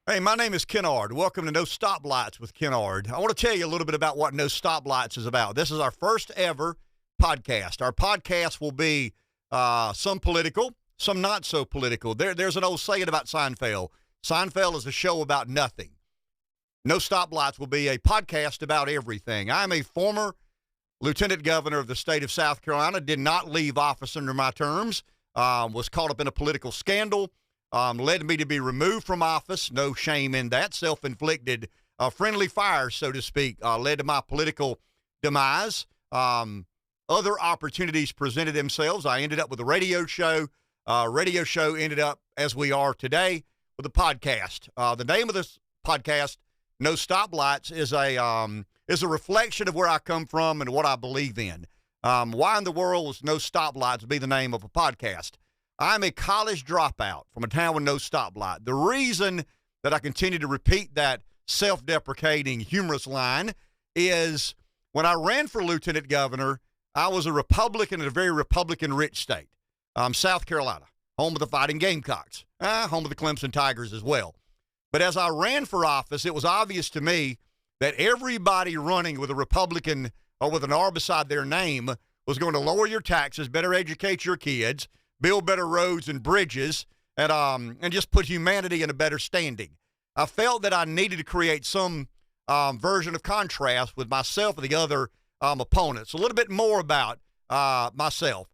Hey, my name is Ken Ard. Welcome to No Stoplights with Ken Ard. I want to tell you a little bit about what No Stoplights is about. This is our first ever podcast. Our podcast will be some political, some not so political. There's an old saying about Seinfeld. Seinfeld is a show about nothing. No Stoplights will be a podcast about everything. I'm a former lieutenant governor of the state of South Carolina, did not leave office under my terms, was caught up in a political scandal, led me to be removed from office. No shame in that. Self-inflicted friendly fire, so to speak, led to my political demise. Other opportunities presented themselves. I ended up with a radio show. Radio show ended up, as we are today, with a podcast. The name of this podcast, No Stoplights, is a reflection of where I come from and what I believe in. Why in the world was No Stoplights be the name of a podcast? I'm a college dropout from a town with no stoplight. The reason that I continue to repeat that self-deprecating, humorous line is when I ran for lieutenant governor, I was a Republican in a very Republican-rich state, South Carolina, home of the Fighting Gamecocks, home of the Clemson Tigers as well. But as I ran for office, it was obvious to me that everybody running with a Republican or with an R beside their name was going to lower your taxes, better educate your kids, build better roads and bridges, and just put humanity in a better standing. I felt that I needed to create some version of contrast with myself and the other opponents. A little bit more about myself.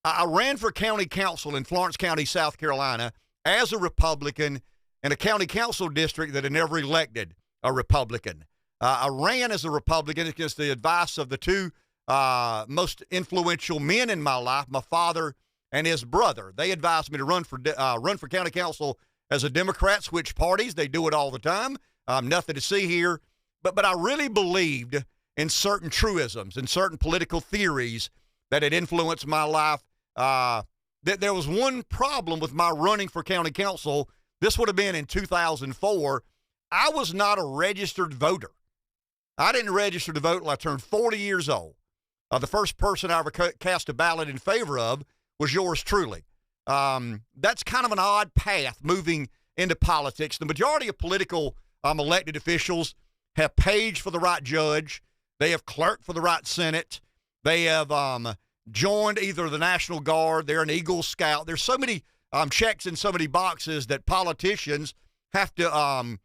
I ran for county council in Florence County, South Carolina, as a Republican in a county council district that had never elected a Republican. I ran as a Republican against the advice of the two most influential men in my life, my father and his brother. They advised me to run for county council as a Democrat, switch parties. They do it all the time. Nothing to see here. But I really believed in certain truisms and certain political theories that had influenced my life. There was one problem with my running for county council. This would have been in 2004. I was not a registered voter. I didn't register to vote until I turned 40 years old. The first person I ever cast a ballot in favor of was yours truly. That's kind of an odd path moving into politics. The majority of political elected officials have paged for the right judge. They have clerked for the right Senate. They have joined either the National Guard. They're an Eagle Scout. There's so many checks in so many boxes that politicians have to,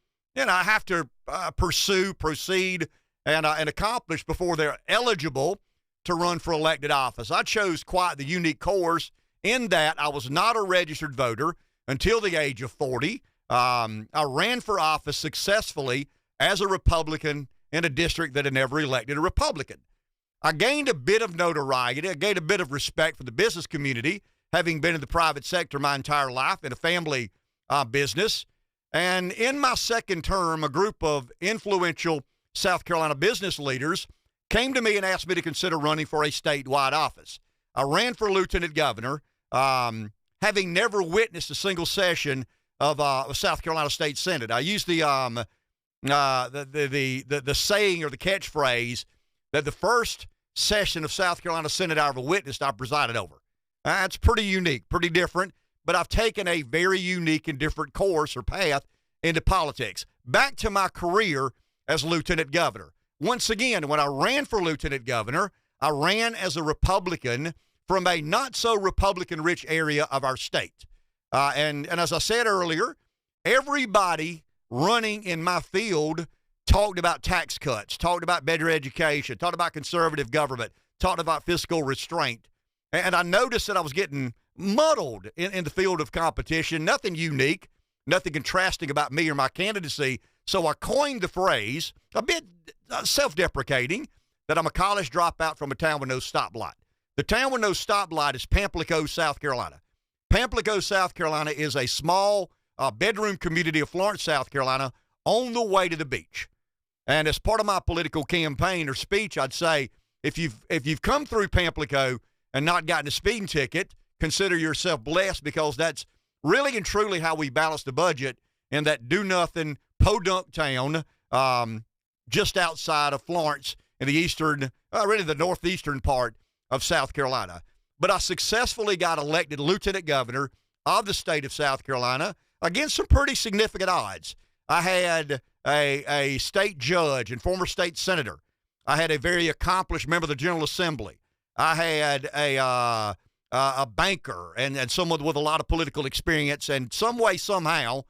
proceed, and accomplish before they're eligible to run for elected office. I chose quite the unique course in that I was not a registered voter until the age of 40. I ran for office successfully as a Republican in a district that had never elected a Republican. I gained a bit of notoriety. I gained a bit of respect for the business community, having been in the private sector my entire life in a family business. And in my second term, a group of influential South Carolina business leaders came to me and asked me to consider running for a statewide office. I ran for lieutenant governor, having never witnessed a single session of South Carolina State Senate. I used the saying or the catchphrase that the first session of South Carolina Senate I ever witnessed, I presided over. It's pretty unique, pretty different, but I've taken a very unique and different course or path into politics. Back to my career as lieutenant governor. Once again, when I ran for lieutenant governor, I ran as a Republican from a not-so-Republican-rich area of our state. And as I said earlier, everybody running in my field talked about tax cuts, talked about better education, talked about conservative government, talked about fiscal restraint. And I noticed that I was getting muddled in the field of competition, nothing unique, nothing contrasting about me or my candidacy. So I coined the phrase, a bit self-deprecating, that I'm a college dropout from a town with no stoplight. The town with no stoplight is Pamplico, South Carolina. Pamplico, South Carolina is a small bedroom community of Florence, South Carolina, on the way to the beach. And as part of my political campaign or speech, I'd say, if you've come through Pamplico and not gotten a speeding ticket, consider yourself blessed, because that's really and truly how we balance the budget in that do-nothing, podunk town just outside of Florence in the eastern, really the northeastern part of South Carolina. But I successfully got elected lieutenant governor of the state of South Carolina. against some pretty significant odds. I had a state judge and former state senator. I had a very accomplished member of the General Assembly. I had a banker and someone with a lot of political experience. And some way, somehow,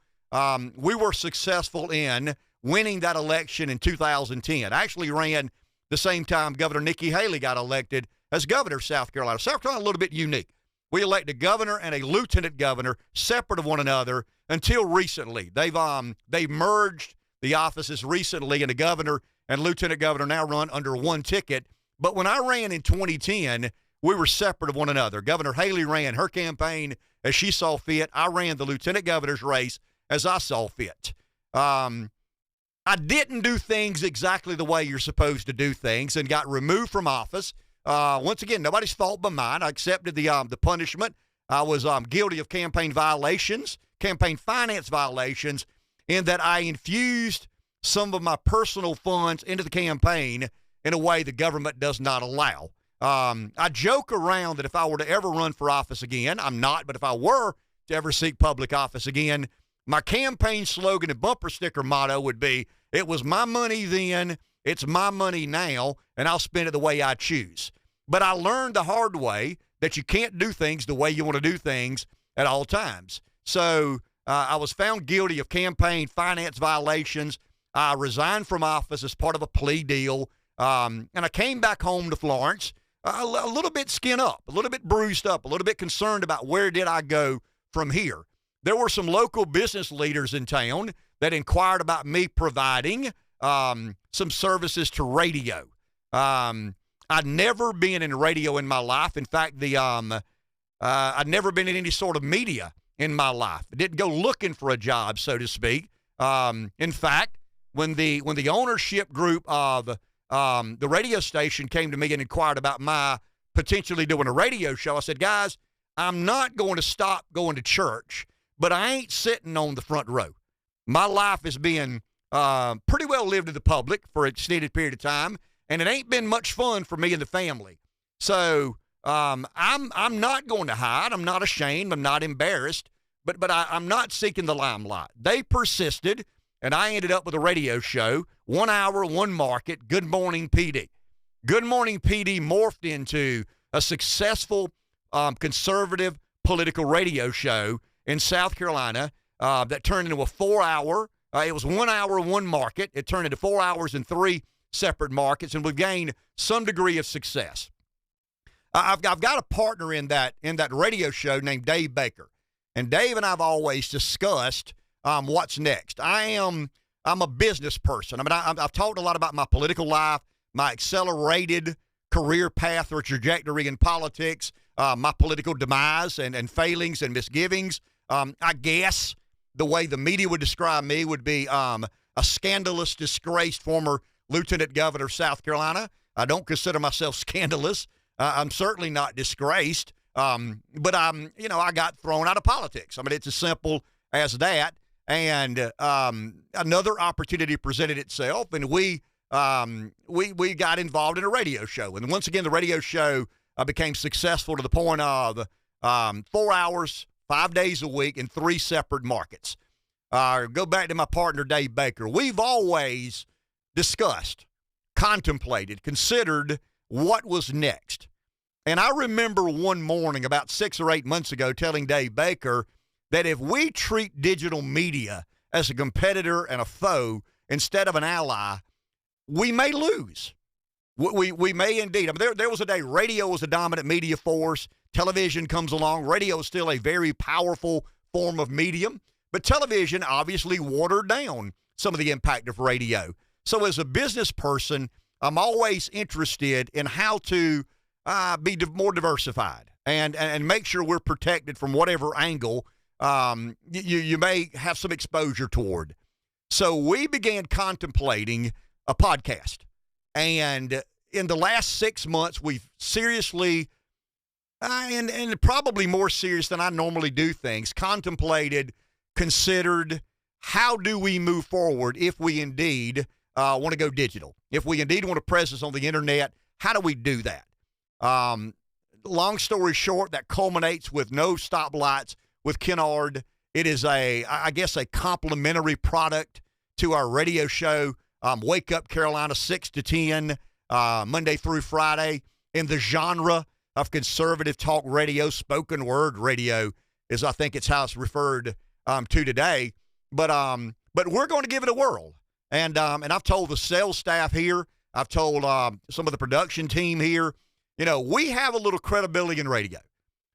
we were successful in winning that election in 2010. I actually ran the same time Governor Nikki Haley got elected as governor of South Carolina. South Carolina, a little bit unique. We elect a governor and a lieutenant governor separate of one another until recently. They've merged the offices recently, and the governor and lieutenant governor now run under one ticket. But when I ran in 2010, we were separate of one another. Governor Haley ran her campaign as she saw fit. I ran the lieutenant governor's race as I saw fit. I didn't do things exactly the way you're supposed to do things and got removed from office. Once again, nobody's fault but mine. I accepted the punishment. I was guilty of campaign finance violations, in that I infused some of my personal funds into the campaign in a way the government does not allow. I joke around that if I were to ever run for office again, I'm not, but if I were to ever seek public office again, my campaign slogan and bumper sticker motto would be, "It was my money then, it's my money now, and I'll spend it the way I choose." But I learned the hard way that you can't do things the way you want to do things at all times. So I was found guilty of campaign finance violations. I resigned from office as part of a plea deal, and I came back home to Florence a little bit skin up, a little bit bruised up, a little bit concerned about where did I go from here. There were some local business leaders in town that inquired about me providing some services to radio. I'd never been in radio in my life. In fact, I'd never been in any sort of media in my life. I didn't go looking for a job, so to speak. In fact, when the ownership group of the radio station came to me and inquired about my potentially doing a radio show, I said, "Guys, I'm not going to stop going to church, but I ain't sitting on the front row. My life is being pretty well lived to the public for an extended period of time, and it ain't been much fun for me and the family. So I'm not going to hide. I'm not ashamed. I'm not embarrassed, but I'm not seeking the limelight." They persisted, and I ended up with a radio show, 1 hour, one market, Good Morning PD. Good Morning PD morphed into a successful conservative political radio show in South Carolina that turned into a 4-hour. It was 1 hour, one market. It turned into 4 hours in 3 separate markets, and we've gained some degree of success. I've got a partner in that radio show named Dave Baker, and Dave and I've always discussed what's next. I'm a business person. I mean, I've talked a lot about my political life, my accelerated career path or trajectory in politics, my political demise and failings and misgivings. I guess the way the media would describe me would be a scandalous, disgraced former lieutenant governor of South Carolina. I don't consider myself scandalous. I'm certainly not disgraced, but I got thrown out of politics. I mean, it's as simple as that. And another opportunity presented itself, and we got involved in a radio show. And once again, the radio show became successful to the point of 4 hours, 5 days a week in 3 separate markets. Go back to my partner, Dave Baker. We've always discussed, contemplated, considered what was next. And I remember one morning about 6 or 8 months ago telling Dave Baker that if we treat digital media as a competitor and a foe instead of an ally, we may lose. We may indeed. I mean, there was a day radio was a dominant media force. Television comes along. Radio is still a very powerful form of medium. But television obviously watered down some of the impact of radio. So as a business person, I'm always interested in how to be more diversified and make sure we're protected from whatever angle you may have some exposure toward. So we began contemplating a podcast. And in the last 6 months, we've seriously, and probably more serious than I normally do things, considered how do we move forward if we indeed want to go digital. If we indeed want a presence on the internet, how do we do that? Long story short, that culminates with No Stoplights with Ken Ard It is I guess, a complementary product to our radio show, Wake Up Carolina, 6 to 10, Monday through Friday, in the genre of conservative talk radio. Spoken word radio is, I think, it's how it's referred to today. But we're going to give it a whirl. And I've told the sales staff here, I've told some of the production team here, we have a little credibility in radio.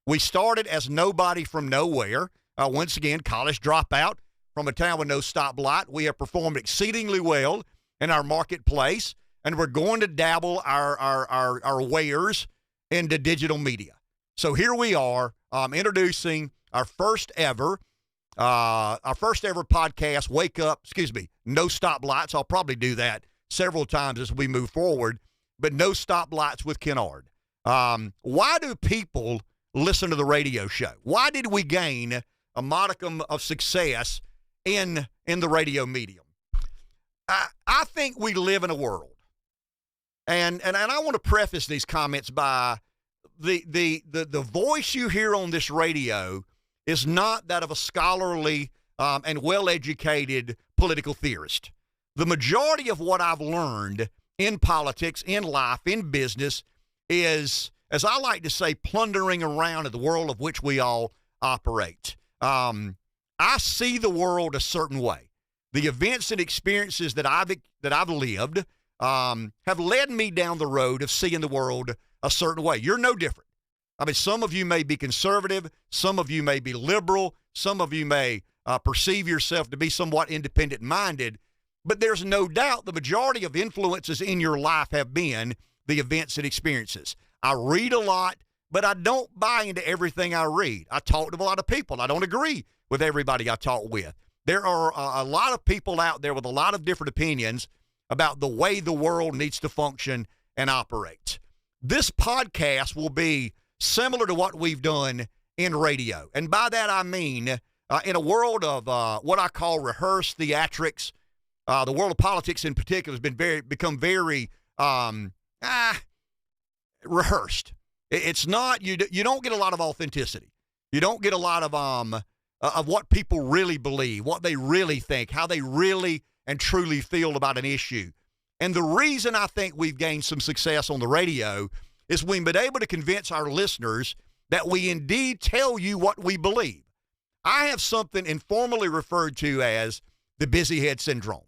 We started as nobody from nowhere. Once again, college dropout from a town with no stoplight. We have performed exceedingly well in our marketplace, and we're going to dabble our wares into digital media. So here we are, introducing our first ever podcast, No Stoplights. I'll probably do that several times as we move forward, but No Stoplights with Ken Ard. Why do people listen to the radio show? Why did we gain a modicum of success in the radio medium? I think we live in a world, and I want to preface these comments by the voice you hear on this radio is not that of a scholarly and well-educated political theorist. The majority of what I've learned in politics, in life, in business is, as I like to say, plundering around in the world of which we all operate. I see the world a certain way. The events and experiences that I've lived have led me down the road of seeing the world a certain way. You're no different. I mean, some of you may be conservative, some of you may be liberal, some of you may perceive yourself to be somewhat independent-minded, but there's no doubt the majority of influences in your life have been the events and experiences. I read a lot, but I don't buy into everything I read. I talk to a lot of people. I don't agree with everybody I talk with. There are a lot of people out there with a lot of different opinions about the way the world needs to function and operate. This podcast will be similar to what we've done in radio. And by that I mean, in a world of what I call rehearsed theatrics, the world of politics in particular has become very rehearsed. It's not, you don't get a lot of authenticity. You don't get a lot of what people really believe, what they really think, how they really and truly feel about an issue. And the reason I think we've gained some success on the radio is we've been able to convince our listeners that we indeed tell you what we believe. I have something informally referred to as the busy head syndrome.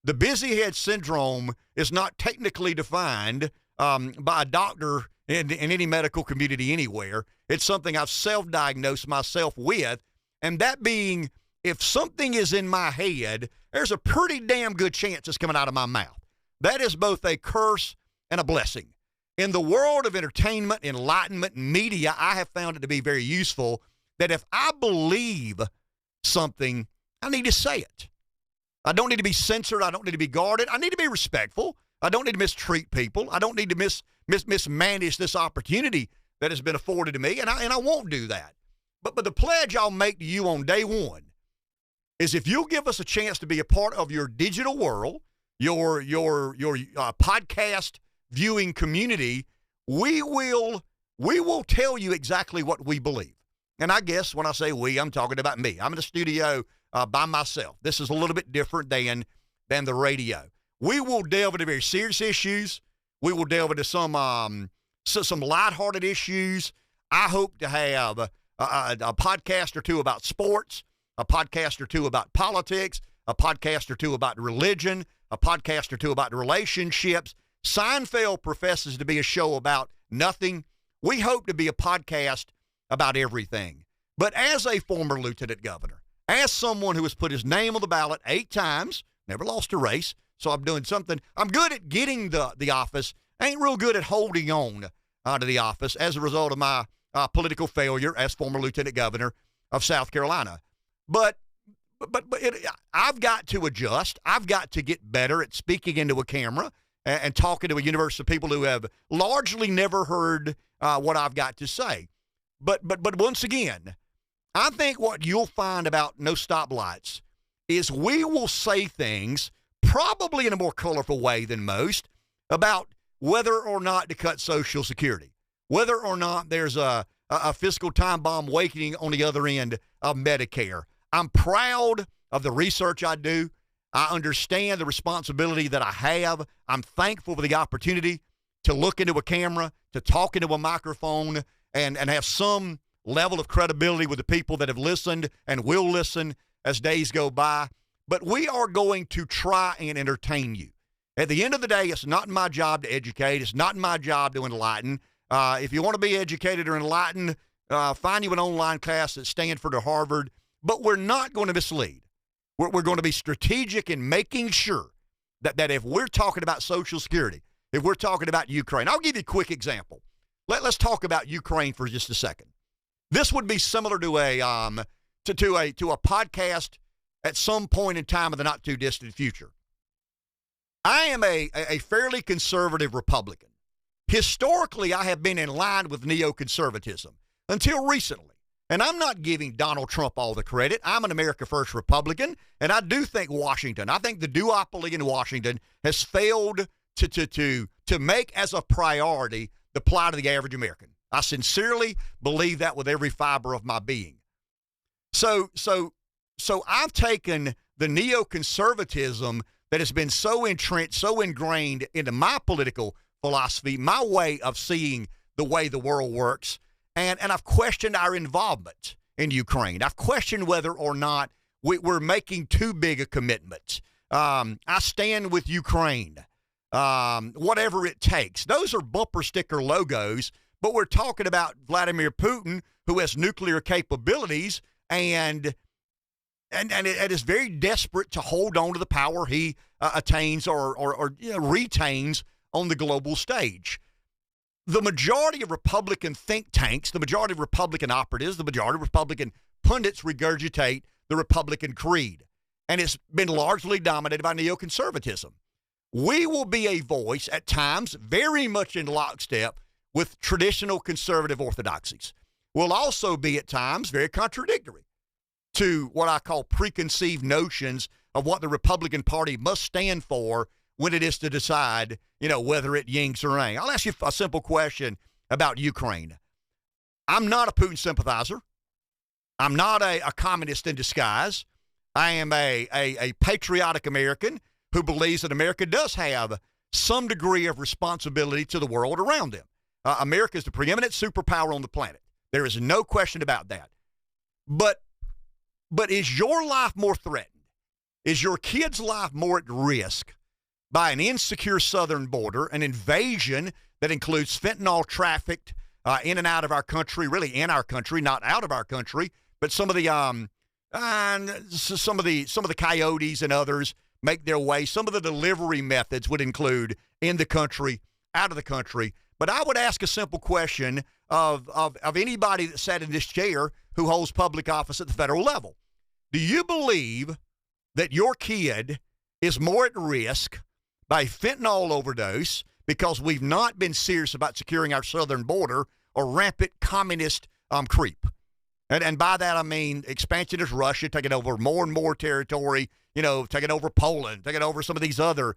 The busy head syndrome is not technically defined by a doctor in any medical community anywhere. It's something I've self-diagnosed myself with, and that being, if something is in my head, there's a pretty damn good chance it's coming out of my mouth. That is both a curse and a blessing. In the world of entertainment, enlightenment, media, I have found it to be very useful that if I believe something, I need to say it. I don't need to be censored. I don't need to be guarded. I need to be respectful. I don't need to mistreat people. I don't need to mismanage this opportunity that has been afforded to me, and I won't do that. But the pledge I'll make to you on day one is if you'll give us a chance to be a part of your digital world, your podcast viewing community, we will tell you exactly what we believe. And I guess when I say we, I'm talking about me. I'm in the studio by myself. This is a little bit different than the radio. We will delve into very serious issues. We will delve into some lighthearted issues. I hope to have a podcast or two about sports, a podcast or two about politics, a podcast or two about religion, a podcast or two about relationships. Seinfeld professes to be a show about nothing. We hope to be a podcast about everything. But as a former lieutenant governor, as someone who has put his name on the ballot 8 times, never lost a race, so I'm doing something. I'm good at getting the office. I ain't real good at holding on to the office as a result of my political failure as former lieutenant governor of South Carolina. But I've got to adjust. I've got to get better at speaking into a camera and talking to a universe of people who have largely never heard what I've got to say. But once again, I think what you'll find about No Stoplights is we will say things probably in a more colorful way than most about whether or not to cut Social Security, whether or not there's a fiscal time bomb waiting on the other end of Medicare. I'm proud of the research I do. I understand the responsibility that I have. I'm thankful for the opportunity to look into a camera, to talk into a microphone, and have some level of credibility with the people that have listened and will listen as days go by. But we are going to try and entertain you. At the end of the day, it's not my job to educate. It's not my job to enlighten. If you want to be educated or enlightened, find you an online class at Stanford or Harvard. But we're not going to mislead. We're going to be strategic in making sure that if we're talking about Social Security, if we're talking about Ukraine, I'll give you a quick example. Let's talk about Ukraine for just a second. This would be similar to a podcast at some point in time in the not too distant future. I am a fairly conservative Republican. Historically, I have been in line with neoconservatism until recently. And I'm not giving Donald Trump all the credit. I'm an America First Republican, and I do think I think the duopoly in Washington has failed to make as a priority the plight of the average American. I sincerely believe that with every fiber of my being. So I've taken the neoconservatism that has been so entrenched, so ingrained into my political philosophy, my way of seeing the way the world works, and I've questioned our involvement in Ukraine. I've questioned whether or not we're making too big a commitment. I stand with Ukraine, whatever it takes. Those are bumper sticker logos, but we're talking about Vladimir Putin, who has nuclear capabilities and is very desperate to hold on to the power he attains or retains on the global stage. The majority of Republican think tanks, the majority of Republican operatives, the majority of Republican pundits regurgitate the Republican creed, and it's been largely dominated by neoconservatism. We will be a voice at times very much in lockstep with traditional conservative orthodoxies. We'll also be at times very contradictory to what I call preconceived notions of what the Republican Party must stand for when it is to decide, whether it yings or yang. I'll ask you a simple question about Ukraine. I'm not a Putin sympathizer. I'm not a communist in disguise. I am a patriotic American who believes that America does have some degree of responsibility to the world around them. America is the preeminent superpower on the planet. There is no question about that. But is your life more threatened? Is your kid's life more at risk by an insecure southern border, an invasion that includes fentanyl trafficked in and out of our country, really in our country, not out of our country, but some of the coyotes and others make their way. Some of the delivery methods would include in the country, out of the country. But I would ask a simple question of anybody that sat in this chair who holds public office at the federal level. Do you believe that your kid is more at risk by fentanyl overdose because we've not been serious about securing our southern border, or rampant communist creep? And by that I mean expansionist Russia taking over more and more territory, taking over Poland, taking over some of these other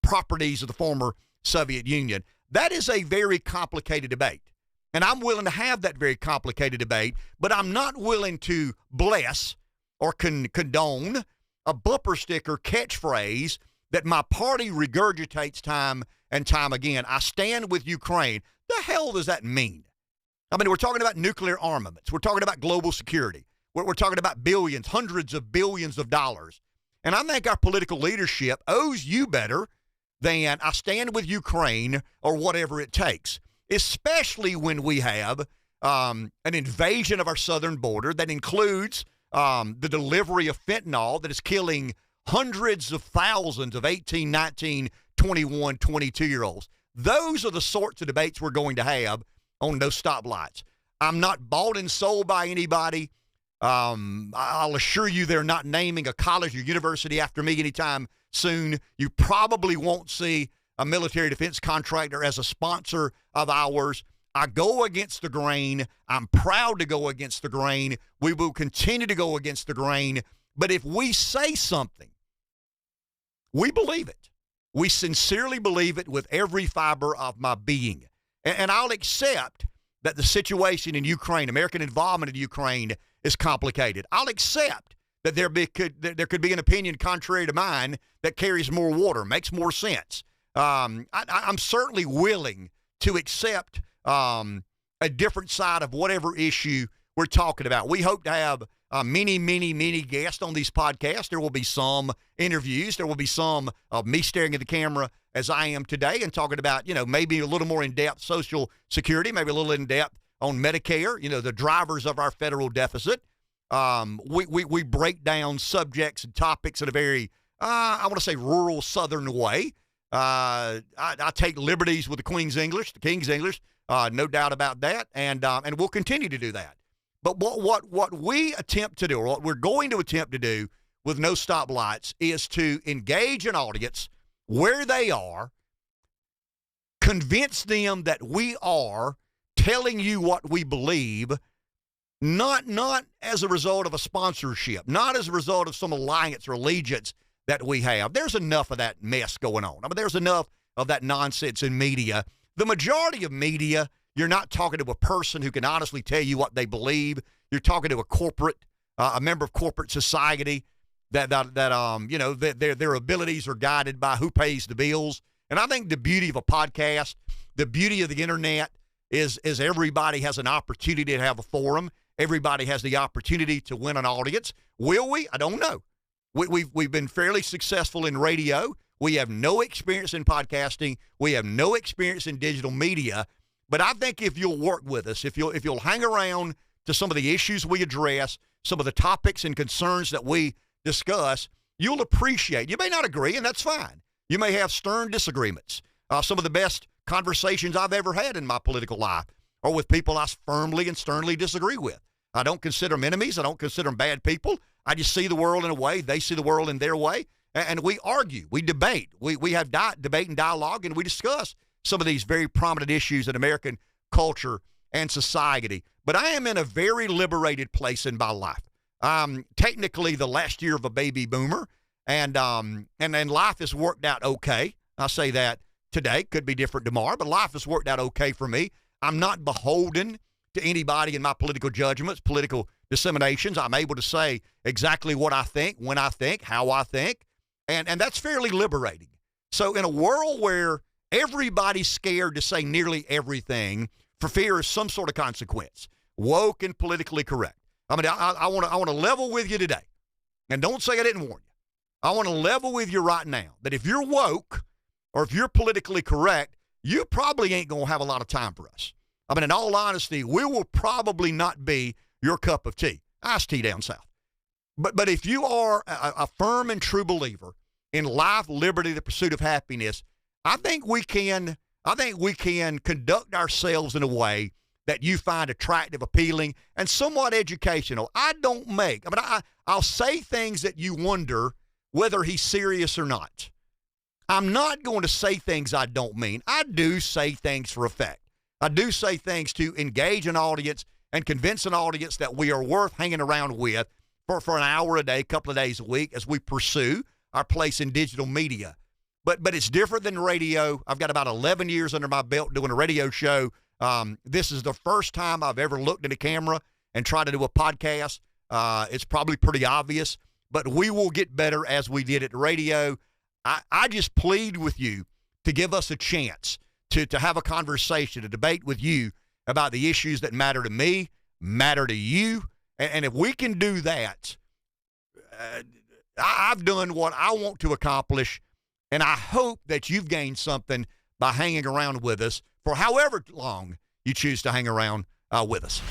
properties of the former Soviet Union. That is a very complicated debate. And I'm willing to have that very complicated debate, but I'm not willing to bless or condone a bumper sticker catchphrase that my party regurgitates time and time again. I stand with Ukraine. The hell does that mean? I mean, we're talking about nuclear armaments. We're talking about global security. We're talking about billions, hundreds of billions of dollars. And I think our political leadership owes you better than I stand with Ukraine or whatever it takes, especially when we have an invasion of our southern border that includes the delivery of fentanyl that is killing hundreds of thousands of 18, 19, 21, 22-year-olds. Those are the sorts of debates we're going to have on No Stoplights. I'm not bought and sold by anybody. I'll assure you they're not naming a college or university after me anytime soon. You probably won't see a military defense contractor as a sponsor of ours. I go against the grain. I'm proud to go against the grain. We will continue to go against the grain. But if we say something, we believe it. We sincerely believe it with every fiber of my being. And I'll accept that the situation in Ukraine, American involvement in Ukraine, is complicated. I'll accept that there could be an opinion contrary to mine that carries more water, makes more sense. I'm certainly willing to accept a different side of whatever issue we're talking about. We hope to have many guests on these podcasts. There will be some interviews. There will be some of me staring at the camera as I am today and talking about, maybe a little more in-depth Social Security, maybe a little in-depth on Medicare, the drivers of our federal deficit. We break down subjects and topics in a very, I want to say, rural Southern way. I take liberties with the King's English, no doubt about that, and we'll continue to do that. But what we attempt to do, or what we're going to attempt to do with No Stoplights, is to engage an audience where they are, convince them that we are telling you what we believe, not as a result of a sponsorship, not as a result of some alliance or allegiance that we have. There's enough of that mess going on. there's enough of that nonsense in media. The majority of media, you're not talking to a person who can honestly tell you what they believe. You're talking to a member of corporate society that their abilities are guided by who pays the bills. And I think the beauty of a podcast, the beauty of the internet is everybody has an opportunity to have a forum. Everybody has the opportunity to win an audience. Will we? I don't know. We've been fairly successful in radio. We have no experience in podcasting. We have no experience in digital media. But I think if you'll work with us, if you'll hang around to some of the issues we address, some of the topics and concerns that we discuss, you'll appreciate. You may not agree, and that's fine. You may have stern disagreements. Some of the best conversations I've ever had in my political life are with people I firmly and sternly disagree with. I don't consider them enemies. I don't consider them bad people. I just see the world in a way. They see the world in their way. And we argue. We debate. We have debate and dialogue, and we discuss some of these very prominent issues in American culture and society. But I am in a very liberated place in my life. Technically the last year of a baby boomer, and life has worked out okay. I say that today, could be different tomorrow, but life has worked out okay for me. I'm not beholden to anybody in my political judgments, political disseminations. I'm able to say exactly what I think, when I think, how I think, and that's fairly liberating. So in a world where everybody's scared to say nearly everything for fear of some sort of consequence, woke and politically correct, I want to level with you today, and don't say I didn't warn you. I want to level with you right now that if you're woke or if you're politically correct, you probably ain't going to have a lot of time for us. In all honesty, we will probably not be your cup of tea. Iced tea down south. But if you are a firm and true believer in life, liberty, the pursuit of happiness, I think we can conduct ourselves in a way that you find attractive, appealing, and somewhat educational. I'll say things that you wonder whether he's serious or not. I'm not going to say things I don't mean. I do say things for effect. I do say things to engage an audience and convince an audience that we are worth hanging around with for an hour a day, a couple of days a week as we pursue our place in digital media. But it's different than radio. I've got about 11 years under my belt doing a radio show. This is the first time I've ever looked at a camera and tried to do a podcast. It's probably pretty obvious, but we will get better as we did at radio. I just plead with you to give us a chance to have a conversation, a debate with you about the issues that matter to me, matter to you. And if we can do that, I've done what I want to accomplish, and I hope that you've gained something by hanging around with us for however long you choose to hang around with us.